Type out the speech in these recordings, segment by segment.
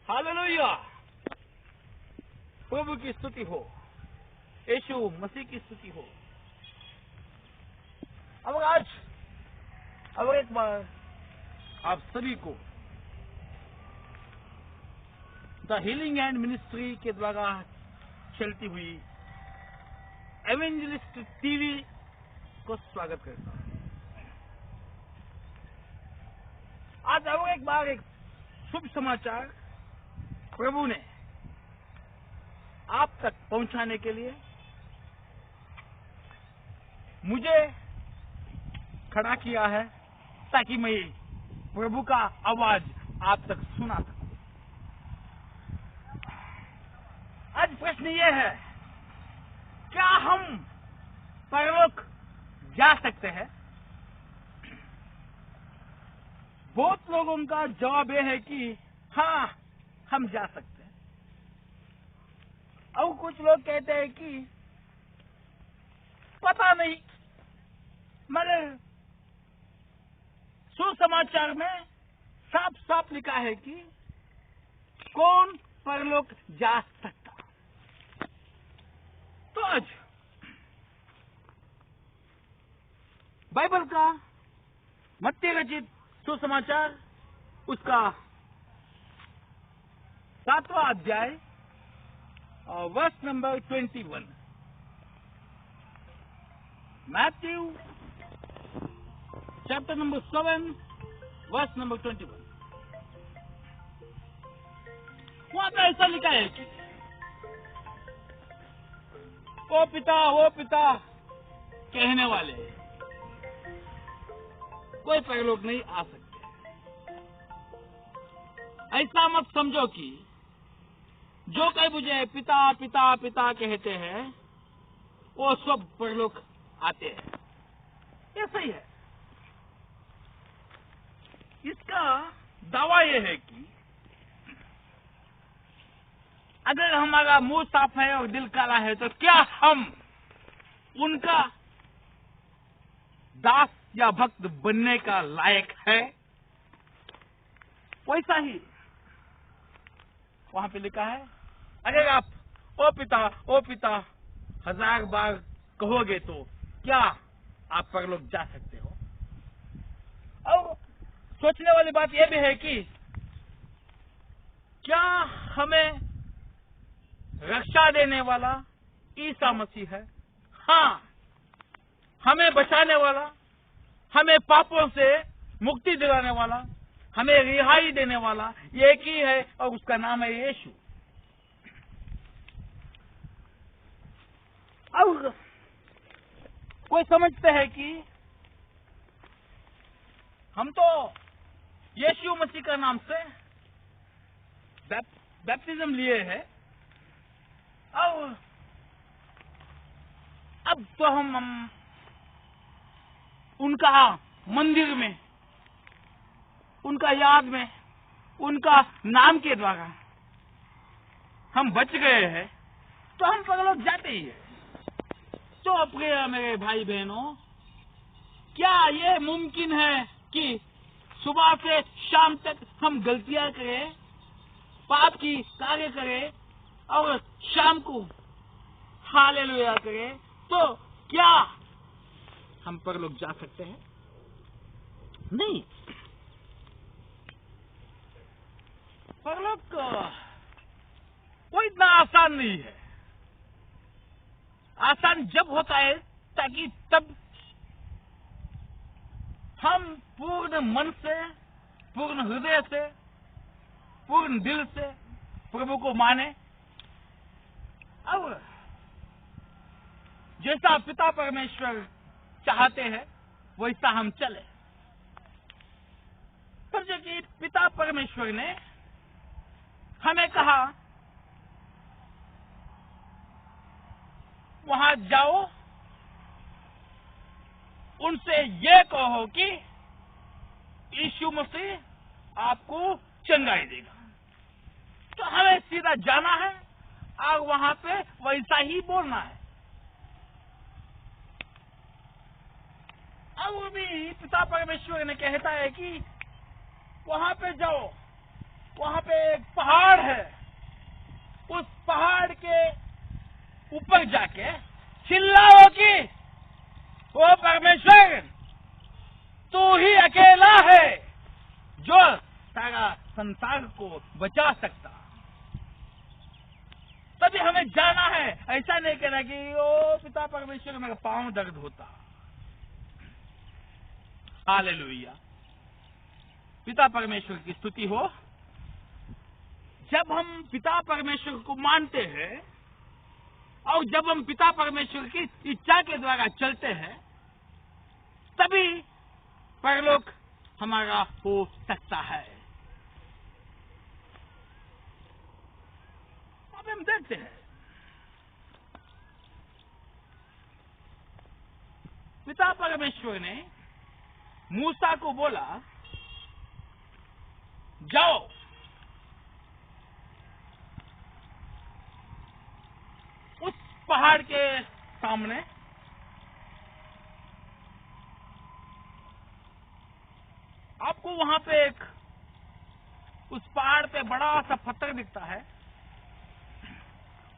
Hallelujah, प्रभु की स्तुति हो, यीशु मसीह की स्तुति हो। अब एक बार आप सभी को द हीलिंग एंड मिनिस्ट्री के द्वारा चलती हुई एवेंजलिस्ट टीवी को स्वागत करता हूं। आज अब एक बार एक शुभ समाचार प्रभु ने आप तक पहुंचाने के लिए मुझे खड़ा किया है, ताकि मैं प्रभु का आवाज आप तक सुना सकूं। आज प्रश्न ये है, क्या हम परलोक जा सकते हैं? बहुत लोगों का जवाब यह है कि हाँ, हम जा सकते हैं। और कुछ लोग कहते हैं कि पता नहीं, मगर सुसमाचार में साफ साफ लिखा है कि कौन परलोक जा सकता। तो आज बाइबल का मत्ती रचित सुसमाचार उसका 7वां अध्याय और verse number 21। Matthew chapter number 7 verse number 21। वहां पर ऐसा लिखा है कि ओ पिता कहने वाले कोई परलोक नहीं आ सकते। ऐसा मत समझो कि जो कोई मुझे पिता पिता पिता कहते हैं वो सब परलोक आते हैं। ये सही है। इसका दावा यह है कि अगर हमारा मुंह साफ है और दिल काला है तो क्या हम उनका दास या भक्त बनने का लायक है? वैसा ही वहां पे लिखा है, अगर आप ओ पिता 1000 बार कहोगे तो क्या आप परलोक जा सकते हो? और सोचने वाली बात यह भी है कि क्या हमें रक्षा देने वाला ईसा मसीह है? हाँ, हमें बचाने वाला, हमें पापों से मुक्ति दिलाने वाला, हमें रिहाई देने वाला एक ही है और उसका नाम है यीशु। और कोई समझते हैं कि हम तो यीशु मसीह का नाम से बैप्टिज्म लिए हैं और अब तो हम उनका मंदिर में, उनका याद में, उनका नाम के द्वारा हम बच गए हैं, तो हम परलोक जाते ही हैं। तो प्रिय मेरे भाई बहनों, क्या ये मुमकिन है कि सुबह से शाम तक हम गलतियां करें, पाप की कार्य करें और शाम को हालेलुया करें, तो क्या हम परलोक जा सकते हैं? नहीं। परलोक वो इतना आसान नहीं है। आसान जब होता है ताकि तब हम पूर्ण मन से, पूर्ण हृदय से, पूर्ण दिल से प्रभु को माने और जैसा पिता परमेश्वर चाहते हैं वैसा हम चले। समझे कि पिता परमेश्वर ने हमें कहा वहां जाओ, उनसे ये कहो कि यीशु मसीह आपको चंगाई देगा। तो हमें सीधा जाना है और वहां पे वैसा ही बोलना है। अब भी पिता परमेश्वर ने कहता है कि वहां पे जाओ वहां पे एक पहाड़ है, उस पहाड़ के ऊपर जाके चिल्लाओ कि ओ परमेश्वर, तू ही अकेला है जो सारा संसार को बचा सकता। तभी हमें जाना है, ऐसा नहीं कहना कि ओ पिता परमेश्वर मेरा पांव दर्द होता। हालेलुया, पिता परमेश्वर की स्तुति हो। जब हम पिता परमेश्वर को मानते हैं और जब हम पिता परमेश्वर की इच्छा के द्वारा चलते हैं, तभी परलोक हमारा हो सकता है। अब हम देखते हैं, पिता परमेश्वर ने मूसा को बोला, जाओ उस पहाड़ के सामने आपको वहां पे उस पहाड़ पे बड़ा सा पत्थर दिखता है,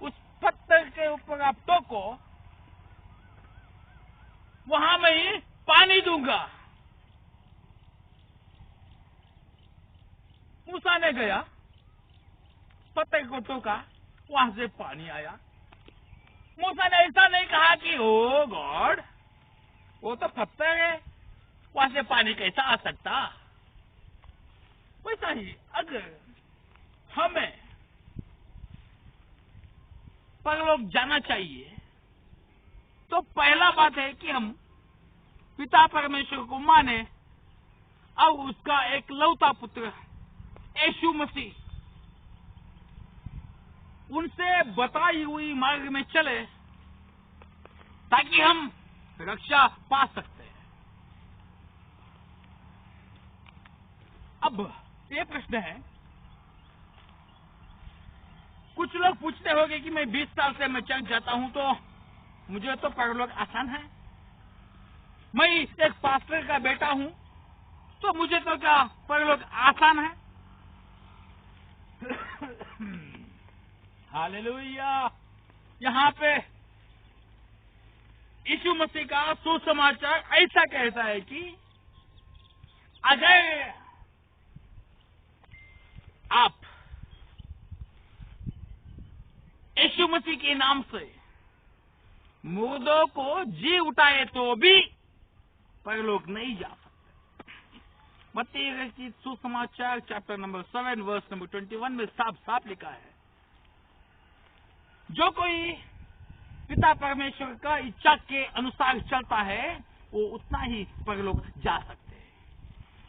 उस पत्थर के ऊपर आप टोको, वहां मैं ही पानी दूंगा। मूसा ने गया, पत्थर को टोका, वहां से पानी आया। मूसा ने ऐसा नहीं कहा कि ओ गॉड, वो तो पत्थर है, वहां से पानी कैसा आ सकता। वैसा ही अगर हमें परलोक जाना चाहिए तो पहला बात है कि हम पिता परमेश्वर को माने और उसका एक लौता पुत्र यीशु मसीह, उनसे बताई हुई मार्ग में चले ताकि हम रक्षा पा सकते हैं। अब ये प्रश्न है, कुछ लोग पूछते होंगे कि मैं 20 साल से मैं चर्च जाता हूं तो मुझे तो परलोक आसान है, मैं एक पास्टर का बेटा हूं तो मुझे तो क्या परलोक आसान है। हालेलुया, यहाँ पे यीशु मसीह का सुसमाचार ऐसा कहता है कि अगर आप यीशु मसीह के नाम से मुर्दों को जी उठाए तो भी परलोक नहीं जा सकते। मत्ती रचित सुसमाचार चैप्टर नंबर 7 वर्स नंबर 21 में साफ साफ लिखा है, जो कोई पिता परमेश्वर का इच्छा के अनुसार चलता है वो उतना ही परलोक जा सकते हैं।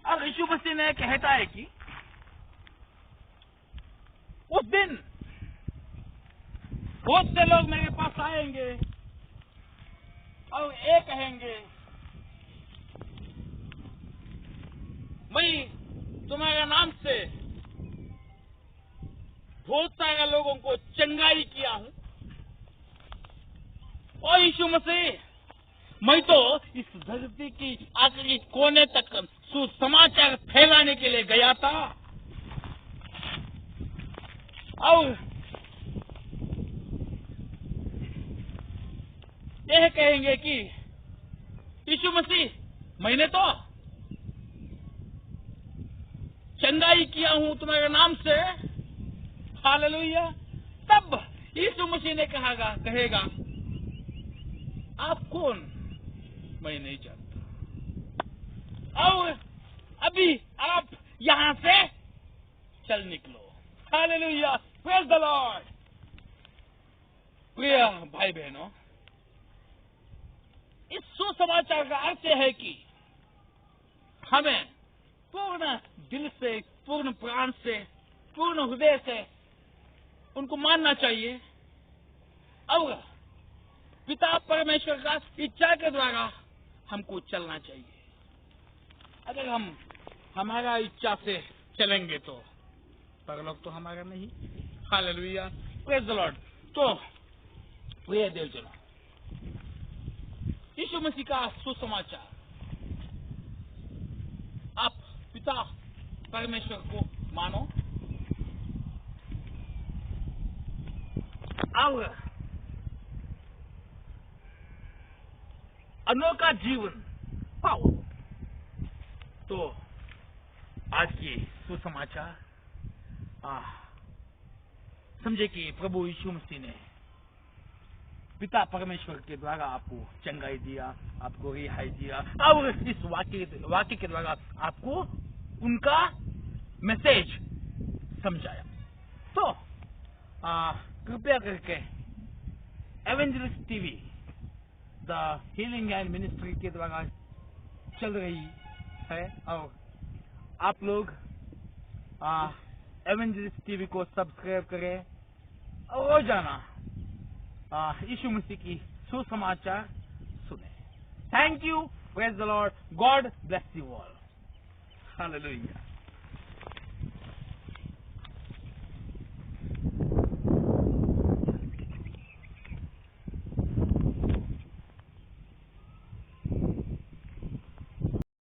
और यीशु मसीह ने कहता है कि उस दिन बहुत से लोग मेरे पास आएंगे और ये कहेंगे, मैं तुम्हारे नाम से बहुत सारे लोगों को चंगाई किया हूं, और यीशु मसीह, मैं तो इस धरती की आखिरी कोने तक सुसमाचार फैलाने के लिए गया था। और यह कहेंगे कि यीशु मसीह, मैंने तो चंगाई किया हूं तुम्हारे नाम से। हालेलुया। तब यीशु मसीह ने कहेगा, आप कौन? मैं नहीं जानता, और अभी आप यहां से चल निकलो। Hallelujah, praise the Lord. प्रिय भाई बहनों, इस सुसमाचार का अर्थ है कि हमें पूर्ण दिल से, पूर्ण प्राण से, पूर्ण हृदय से उनको मानना चाहिए और पिता परमेश्वर का इच्छा के द्वारा हमको चलना चाहिए। अगर हम हमारा इच्छा से चलेंगे तो परलोक तो हमारा नहीं। Hallelujah, praise the Lord. तो प्रिय देवजनों, यीशु मसीह का सुसमाचार, आप पिता परमेश्वर को मानो और अनोखा जीवन पाओ। तो आज की सुसमाचार समझे कि प्रभु यीशु मसीह ने पिता परमेश्वर के द्वारा आपको चंगाई दिया, आपको रिहाई दिया, और इस वाक्य के द्वारा आपको उनका मैसेज समझाया। तो कृपया करके evangelist TV the healing and ministry के द्वारा चल रही है, और आप लोग एवेंजलिस्ट टीवी को सब्सक्राइब करें और रोजाना यीशु मसीह की सुसमाचार सुने। Thank you, praise the Lord, God bless you all, hallelujah.